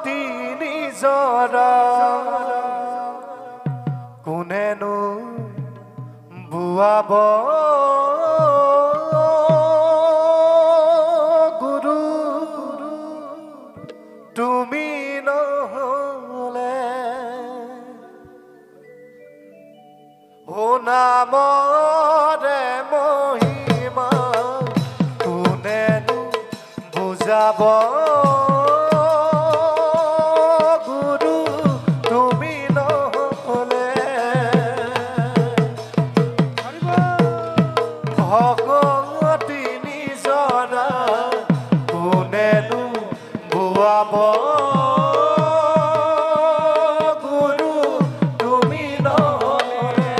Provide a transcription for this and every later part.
ভকতি নিজৰা কোনেনো বুৱাব গুৰু তুমি নহলে ও নামৰে মহিমা কোনেনো বুজাব গুৰু তুমি নহলে ভকতি নিজৰা কোনেনো বুৱাব গুৰু তুমি নহলে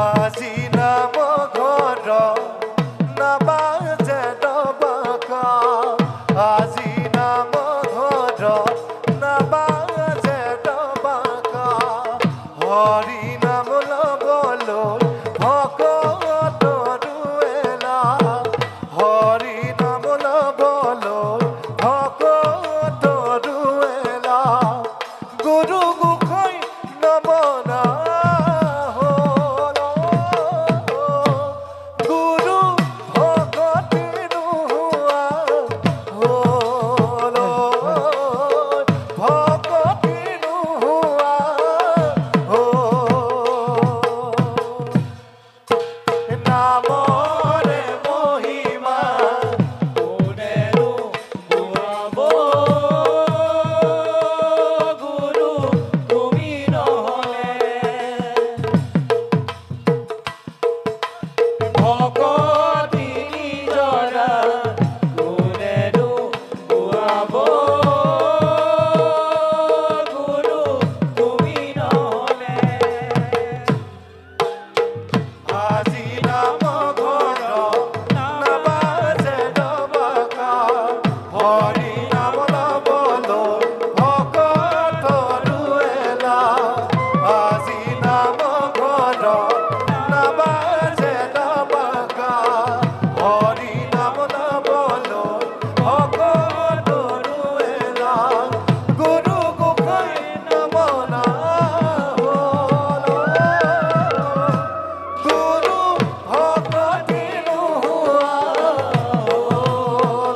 আজি নাম ঘৰ নাবাজে ডবাকা আজি নাম ঘৰ নাবাজে ডবাকা হৰি নাম লবলৈ ভকতৰু এলা হৰি নাম লবলৈ ভকতৰু এলা গুৰু গোসাঁই নমনা গুৰু ভকতি নোহোৱা হ'ল ভকতি নোহোৱা হ'ল নামৰে মহিমা কোনেনো বুৱাব গুৰু তুমি নহলে ভকতি নিজৰা কোনেনো বুৱাব গুৰু তুমি নহলে আজি নাম ঘৰ নাবাজে ডবাকা হৰি নাম লবলৈ ভকতৰু এলা আজি নাম ঘৰ নাবাজে ডবাকা হৰি নাম লবলৈ ভকতৰু এলা গুৰু গোসাঁই নমনা হ'ল গুৰু ভকতি নোহোৱা হ'ল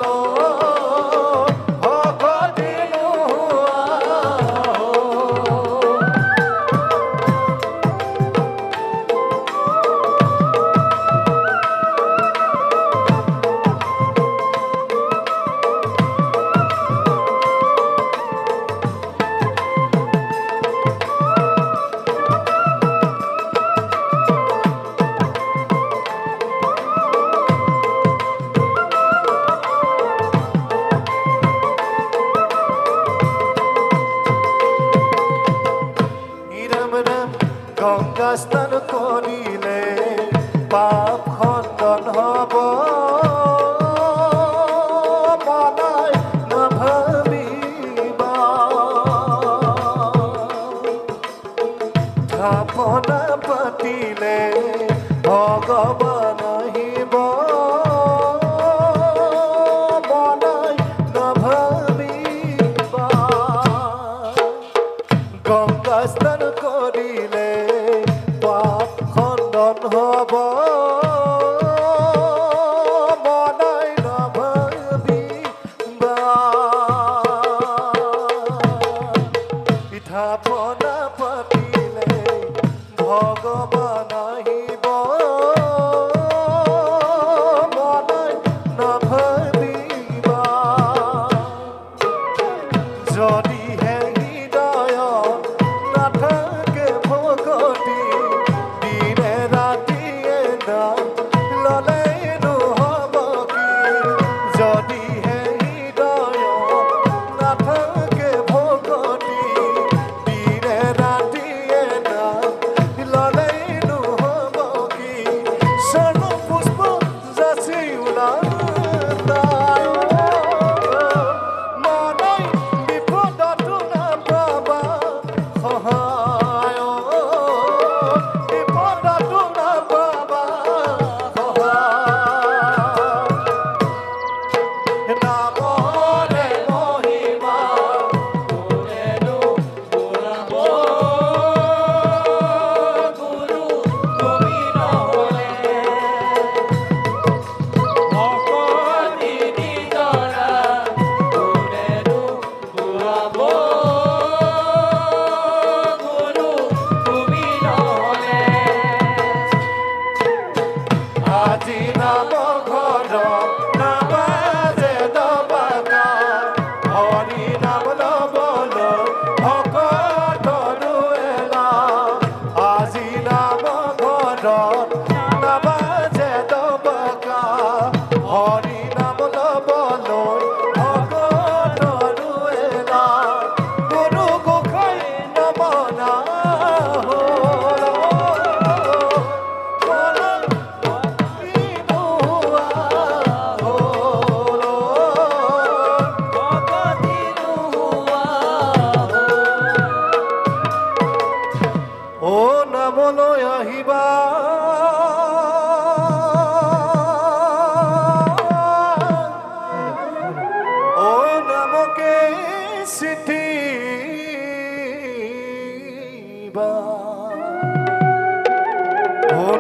চিঠি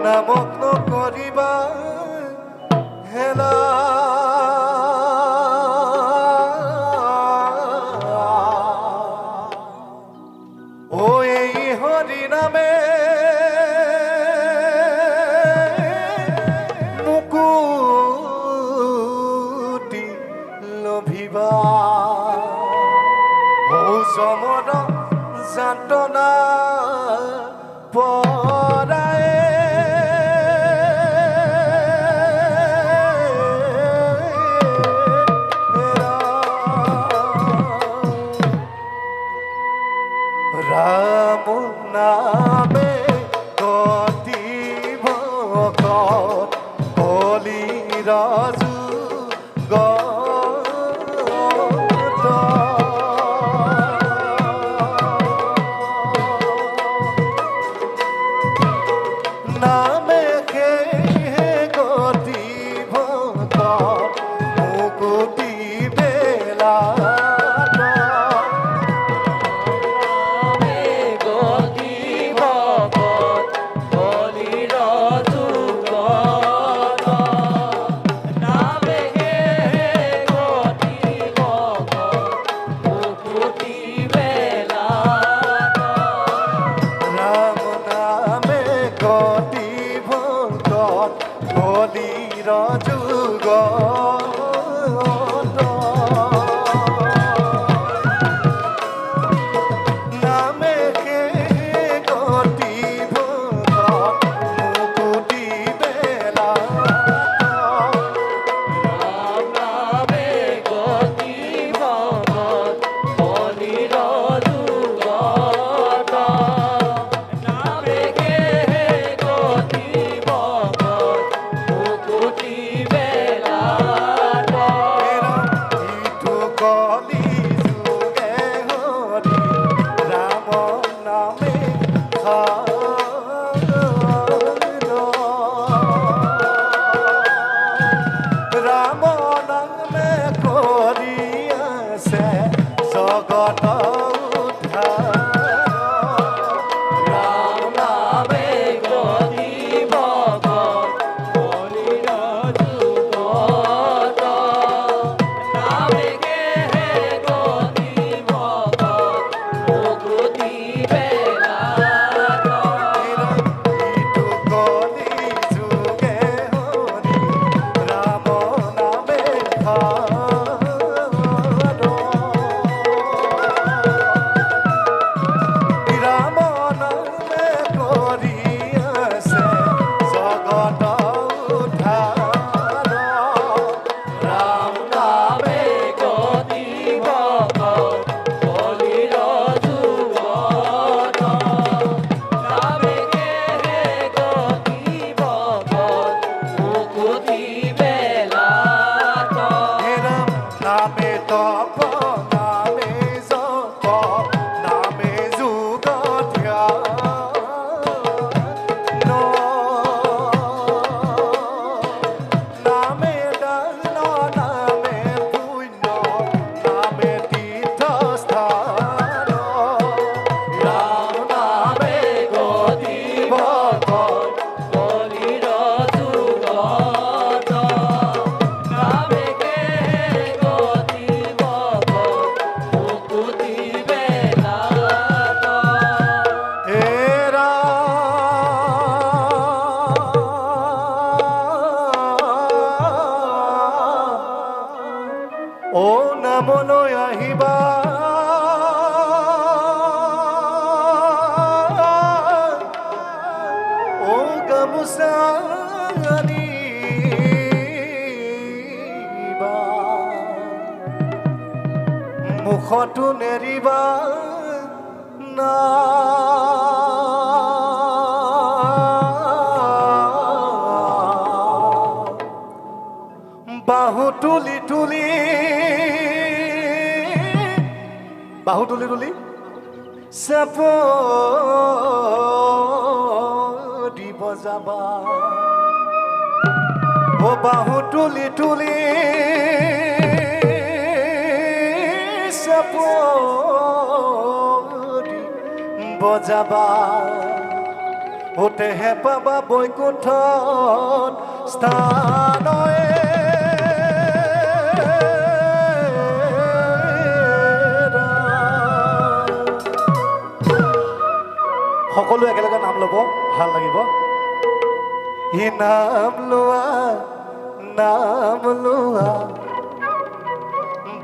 নামক নকৰিবা হেলা ও এই হরি নামে মুকুতি লভিবা ও সমর যাতনা পরায় রাম নামে গতি ভকত কলি রাজু গত নামে কে গতি ভকত মুকুতি বেলা ও নামলৈ আহিবা ও গামোচা আনিবা মুখতো নেৰিবা না বাহু তুলি তুলি চাপ দিব যাবা ও বাহু তুলি তুলি চাপ বজাবা ওতেহে পাবা বৈকুণ্ঠত স্থানয়ে সকলো একেলগে নাম ল'ব ভাল লাগিব ই নাম লোৱা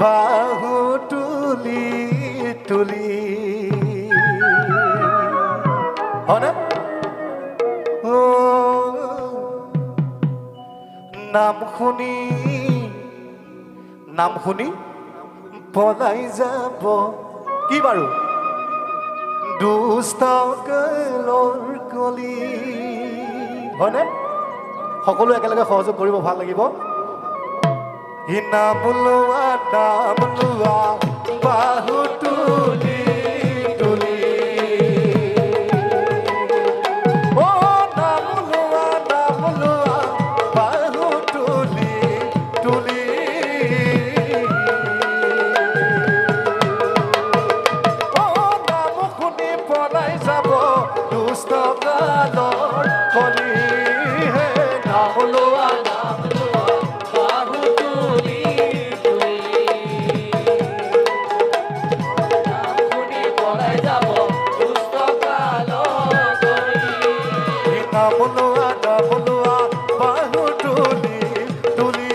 বাহু তুলি তুলি হয়নে নাম শুনি পলাই যাব কি বাৰু দুষ্ট কালৰ কলি হয়নে সকলো একেলগে সহযোগ কৰিব ভাল লাগিব ই নাম লোৱা বাহু তুলি তুলি অ নাম লোৱা বাহু তুলি তুলি অ নাম শুনি পলাই যাব দুষ্ট কালৰ কলি হে নাম লোৱা বাহু তুলি নাম শুনি পলাই যাব দুষ্ট কালৰ কলি নাম লোৱা বাহু তুলি তুলি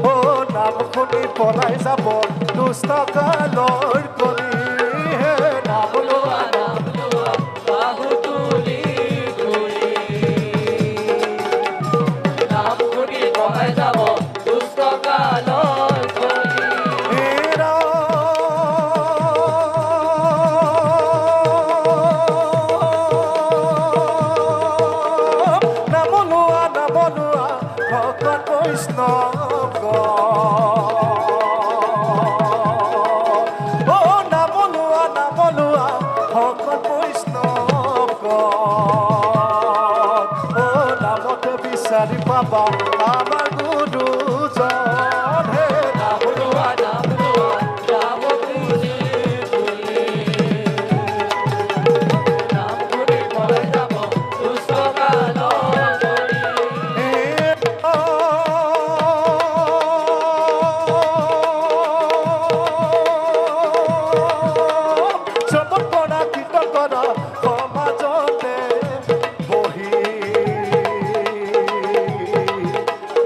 অ নাম শুনি পলাই যাব দুষ্ট কালৰ কলি হে নাম লোৱা বাহু তুলি তুলি নাম শুনি পলাই যাব দুষ্ট কালৰ কলি নাম লোৱা ভকত বৈষ্ণৱ নাম লোৱা ভকত বৈষ্ণৱ নামতে বিচাৰি পাবা আমাৰ গুৰুজন হে নাম লোৱা নাম তুলি তুলি নাম শুনি পলাই যাব দুষ্ট কালৰ চবত কৰা কীৰ্তন কৰা সমাজতে বহি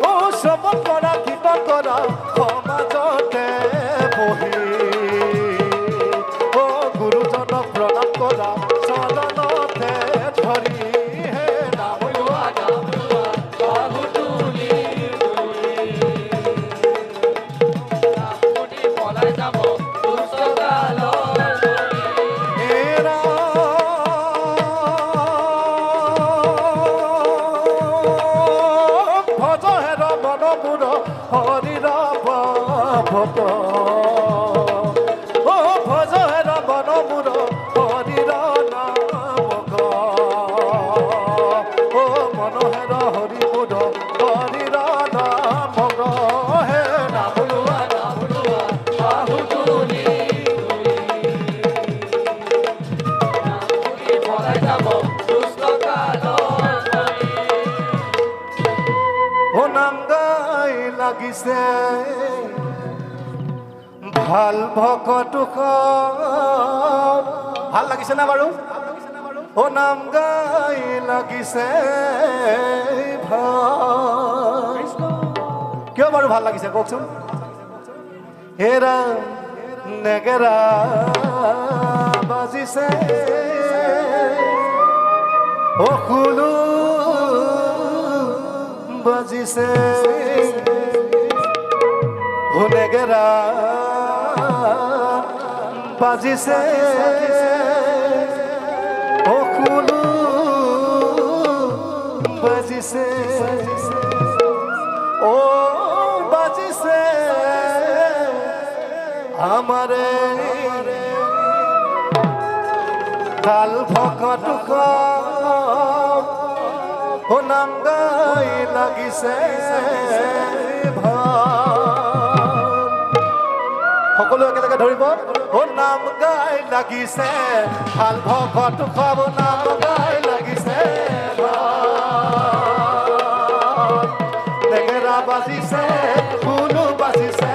অ চবত কৰা কীৰ্তন কৰা সমাজতে বহি অ গুৰুজনক প্ৰণাম কৰা চৰণতে ধৰি হে নাম লোৱা বাহু তুলি নাম শুনি পলাই যাব দুষ্ট কালৰ ভজহেৰ মনমূৰ হৰিৰ ভক অ ভজহেৰ মনমূৰ হৰিৰ নামক অ মনোহেৰ হৰিমূৰ হৰিৰ নামক হে নাম লোৱা বাহু তুলি নাম শুনি পলাই যাব দুষ্ট কালৰ ও নাম গাই লাগিছে ভাল ভকত ভাল লাগিছে না বাৰু ও নাম গাই লাগিছে ভাল কিয় বাৰু ভাল লাগিছে কওকচোন হেৰা নেগেৰা বাজিছে ও খুলু বাজিছে ও নেগেৰা বাজিছে ও খুলু বাজিছে ও বাজিছে আমাৰে কাল ভকত ও নাম গাই লাগিছে ভাল সকলো একেলগে ধৰিব ও নাম গাই লাগিছে ভাল ভকত খাব নাম গাই লাগিছে নেগেৰা বাজিছে ফুলো বাজিছে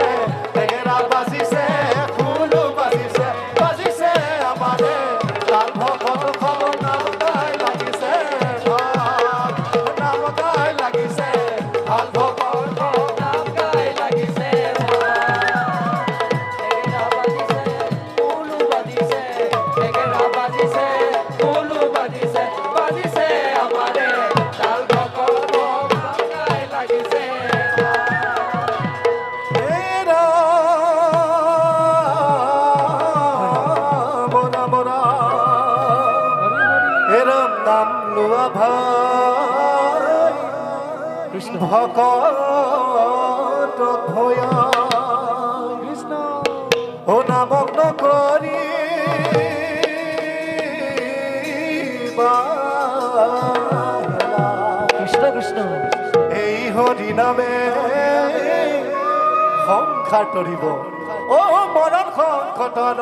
নেগেৰা বাজিছে ফুলো বাজিছে বাজিছে আমাৰে ভাল ভকত খাব নাম গাই লাগিছে নাম গাই লাগিছে ভাল ভকত নাম গাই লাগিছে ভকত ভয়া কৃষ্ণ ও নামক নকৰি কৃষ্ণ কৃষ্ণ এই হৰি নামে সংসাৰ তৰিব ও মৰণ সংকটৰ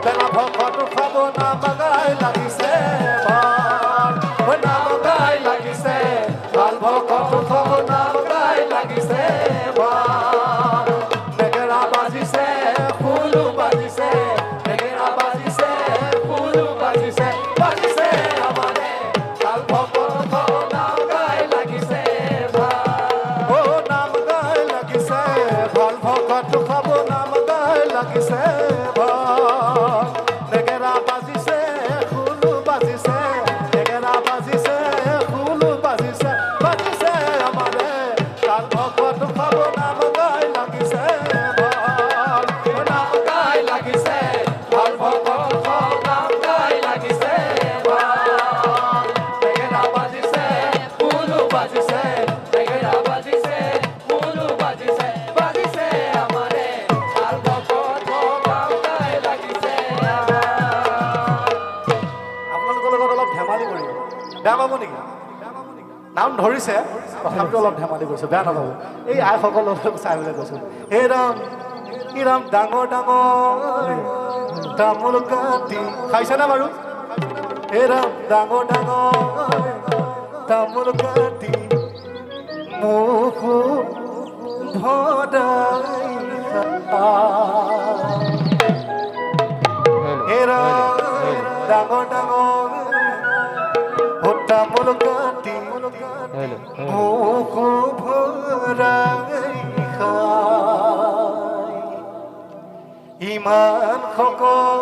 বেলা ভকত খাব নাম গাই লাগিছে ভাল নাম গাই লাগিছে ভাল ভকত খাব নাম গাই লাগিছে ভাল নেগেৰা বাজিছে ফুলো বাজিছে নেগেৰা বাজিছে ফুলো বাজিছে বাজিছে আমাৰে ভাল ভকত খাব নাম গাই লাগিছে ভাল ও নাম গাই লাগিছে ভাল ভকত খাব নাম গাই লাগিছে ভাল নেগেৰা বাজিছে ফুলো বাজিছে নেগেৰা বাজিছে ফুলো বাজিছে বাজিছে আমাৰে ভাল ভকত খাব নাম গাই লাগিছে ভাল নাম গাই লাগিছে ভাল ভকত খাব নাম গাই লাগিছে ভাল নেগেৰা বাজিছে ফুলো বাজিছে নেগেৰা বাজিছে ফুলো বাজিছে বাজিছে আমাৰে ভাল ভকত নাম গাই লাগিছে আপোনালোকৰ লগত অলপ ধেমালি কৰিম বেয়া পাব নেকি নাম ধৰিছে তথাপিতো অলপ ধেমালি কৰিছোঁ বেয়া নাপাব এই আইসকলক চাই পেলাই কৈছোঁ হে ৰাম কি ৰাম ডাঙৰ ডাঙৰ তামোল কাটি খাইছেনে বাৰু হে ৰাম ডাঙৰ ডাঙৰ তামোল কাটি মুখ ভৰাই হে ৰাম ডাঙৰ ডাঙৰ তামোল কাটি মুখ ভৰাই ইমান সকল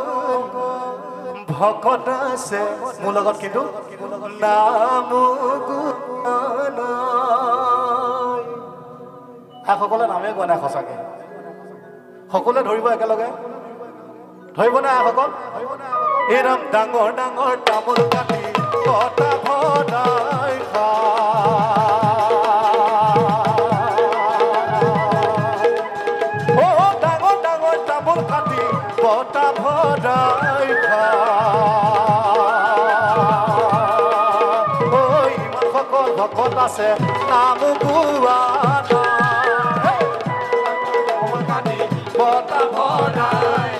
ভকত আছে মোৰ লগত কিন্তু নাম সকলে নামে কোৱা নাই সঁচাকে সকলোৱে ধৰিব একেলগে ধৰিব নাই সকল এৰাম ডাঙৰ ডাঙৰ তামোল কাটি কটা ভৰাই ও ডাঙৰ ডাঙৰ তামোল কাটি কটা ভৰাই ইমান সকল ভকত আছে নাম গোৱা কাটি কটা ভৰাই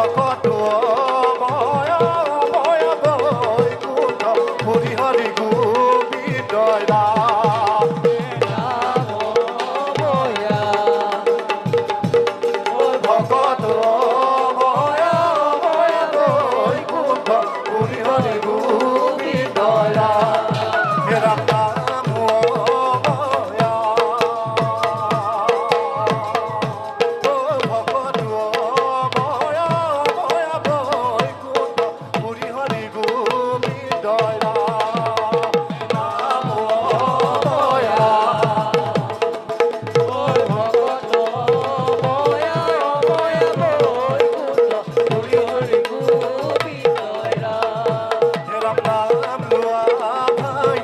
ভকতো ময় ময় বৈকুণ্ঠ হৰি হৰি গোবিন্দ ৰাম ভকতো ময় ময় বৈকুণ্ঠ হৰি হৰি গোবিন্দ ৰাম হে ৰাম নাম ময়া ও ভকতো ময়া ময়া বৈকুণ্ঠ হৰি হৰি গোবিন্দ ৰাম নাম ময়া ৰাম নাম লোয়া ভাই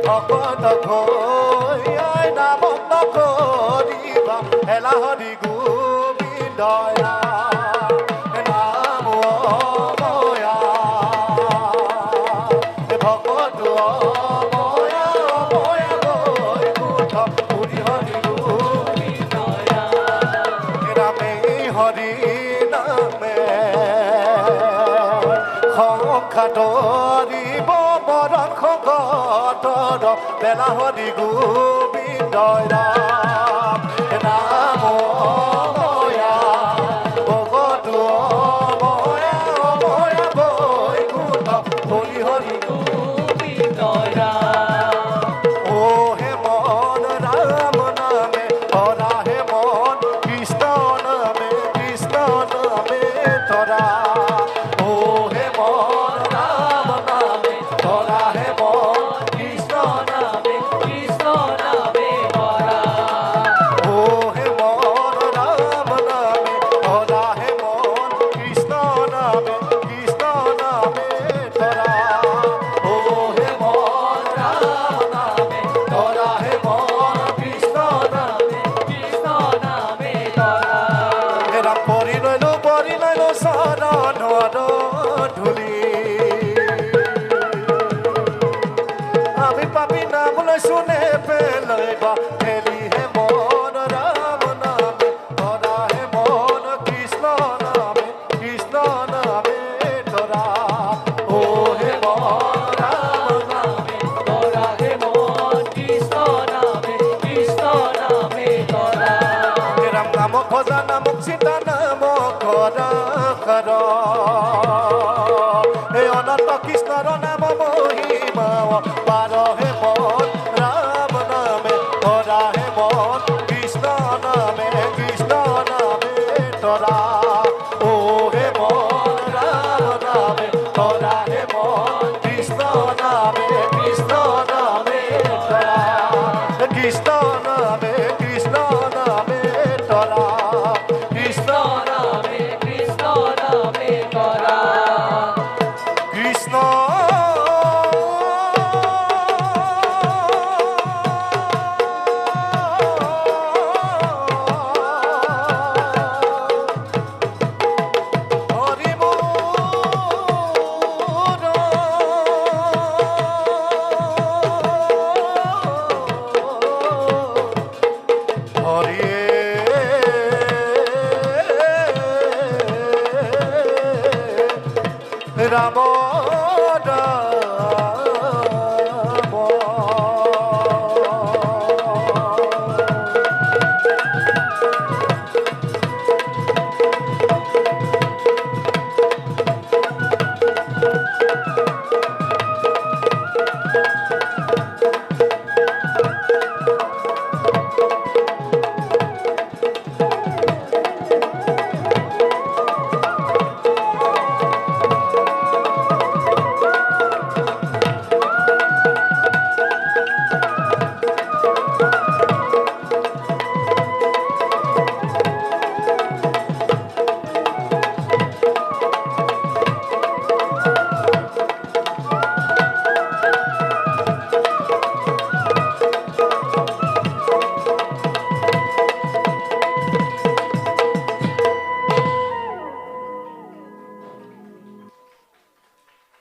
ভকত ভয় নাম নকৰিবা এলা হৰি গোবিন্দ নাম ময়া ভকত ময়া ময়া বৈকুণ্ঠ হৰি হৰি গোবিন্দ ৰামে হৰি নামে সংখ্যাতৰিব বৰণ সংগতৰ বেলা হৰি গোবিন্দ ৰাম নাম ময়া ভকতো ময়া ময়া বৈকুণ্ঠ হৰি হৰি ও হে মন ৰাম নামে ধৰা হে মন কৃষ্ণ নামে ধৰা ও হে মন ৰাম নামে ধৰা হে মন কৃষ্ণ নামে ও হে মন ৰাম নামে ধৰা হে মন কৃষ্ণ নামে ধৰা ও হে মন ৰাম নামে ধৰা হে মন কৃষ্ণ নামে এরা পরি লইলো শরণ ধুলি আমি পাপি নাম লৈ শুনে পেলইবা ঠেলি হে মন রাম নামে ধরা হে মন কৃষ্ণ নামে ধরা ও হে মন রাম নামে ধরা হে মন রাম নাম খোঁজা নাম চিন্তা নাম কর হে অনন্ত কৃষ্ণর নাম মহিমা পার হে মন রাম নামে ধরা হে মন কৃষ্ণ নামে ধরা ও হে মন রাম নামে ধরা হে মন কৃষ্ণ নামে ধরা কৃষ্ণ নামে ধরা কৃষ্ণ কৃষ্ণ হরি হরি রাম